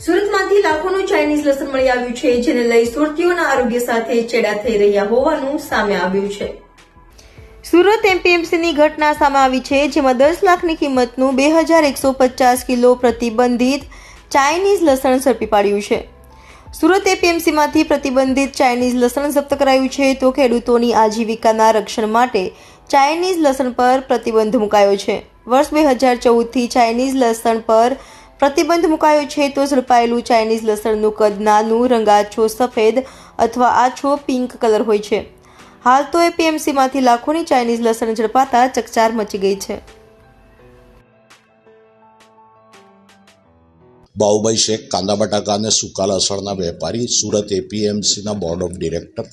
સુરતમાંથી લાખોનું Chinese લસણ મળી આવ્યું છે, જેને લઈ સુરતીઓના આરોગ્ય સાથે ચેડા થઈ રહ્યા હોવાનું સામે આવ્યું છે। સુરત એપીએમસીની ઘટના સામે આવી છે, જેમાં 10 લાખની કિંમતનું 2150 કિલો પ્રતિબંધિત ચાઇનીઝ લસણ ઝડપી પાડ્યું છે। સુરત એપીએમસીમાંથી પ્રતિબંધિત ચાઇનીઝ લસણ જપ્ત કરાયું છે, તો ખેડૂતોની આજીવિકાના રક્ષણ માટે ચાઇનીઝ લસણ પર પ્રતિબંધ મુકાયો છે। વર્ષ 2014થી ચાઇનીઝ લસણ પર પ્રતિબંધ મુકાયો છે, તો ઝડપાયેલું ચાઇનીઝ લસણનું કદ નાનું, રંગ આછો સફેદ અથવા આછો પિંક કલર હોય છે। હાલ તો એપીએમસીમાંથી લાખોની ચાઇનીઝ લસણ ઝડપાતા ચકચાર મચી ગઈ છે। બાઉભાઈ શેખ કાંદા બટાકા અને સૂકા લસણના વેપારી, સુરત એપીએમસીના બોર્ડ ઓફ ડિરેક્ટર।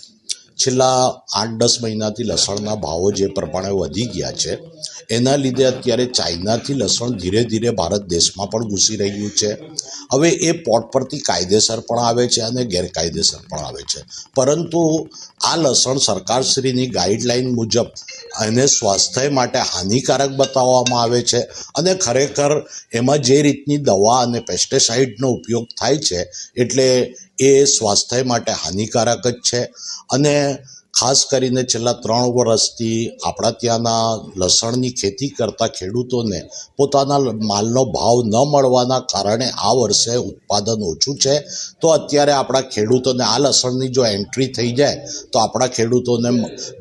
છેલ્લા 8-10 મહિનાથી લસણના ભાવો જે પ્રમાણે વધી ગયા છે, એના લીધે અત્યારે ચાઇનાથી લસણ ધીરે ધીરે ભારત દેશમાં પણ ઘૂસી રહ્યું છે। હવે એ પોર્ટ પરથી કાયદેસર પણ આવે છે અને ગેરકાયદેસર પણ આવે છે, પરંતુ આ લસણ સરકારશ્રીની ગાઈડલાઈન મુજબ એને સ્વાસ્થ્ય માટે હાનિકારક બતાવવામાં આવે છે અને ખરેખર એમાં જે રીતની દવા અને પેસ્ટિસાઇડનો ઉપયોગ થાય છે એટલે એ સ્વાસ્થ્ય માટે હાનિકારક જ છે। અને ખાસ કરીને છેલ્લા 3 વર્ષથી આપણા ત્યાંના લસણની ખેતી કરતા ખેડૂતોને પોતાના માલનો ભાવ ન મળવાના કારણે આ વર્ષે ઉત્પાદન ઓછું છે। તો અત્યારે આપણા ખેડૂતોને આ લસણની જો એન્ટ્રી થઈ જાય તો આપણા ખેડૂતોને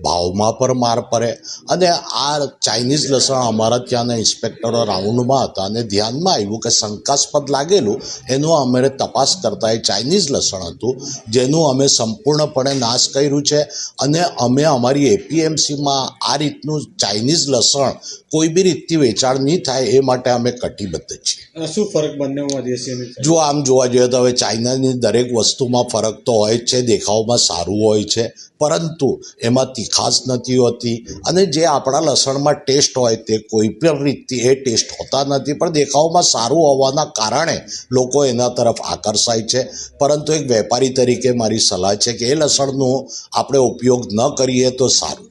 ભાવમાં પણ માર પડે। અને આ ચાઇનીઝ લસણ અમારા ત્યાંના ઇન્સ્પેક્ટરો રાઉન્ડમાં હતા અને ધ્યાનમાં આવ્યું કે શંકાસ્પદ લાગેલું, એનું અમે તપાસ કરતા એ ચાઇનીઝ લસણ હતું, જેનું અમે સંપૂર્ણપણે નાશ કર્યું છે। અને અમે અમારી એપીએમસીમાં આ રીતનું ચાઇનીઝ લસણ કોઈ બી રીતથી વેચાણ નહીં થાય એ માટે અમે કટિબદ્ધ છીએ। શું ફરક બંનેમાં દેશી? જો આમ જોવા જોઈએ તો હવે ચાઇનાની દરેક વસ્તુમાં ફરક તો હોય જ છે, દેખાવમાં સારું હોય છે, પરંતુ એમાં તીખાશ નથી હોતી અને જે આપણા લસણમાં ટેસ્ટ હોય તે કોઈ પણ રીતથી એ ટેસ્ટ હોતા નથી, પણ દેખાવમાં સારું હોવાના કારણે લોકો એના તરફ આકર્ષાય છે। પરંતુ એક વેપારી તરીકે મારી સલાહ છે કે એ લસણનો આપણે ઉપયોગ ન કરીએ તો સારું।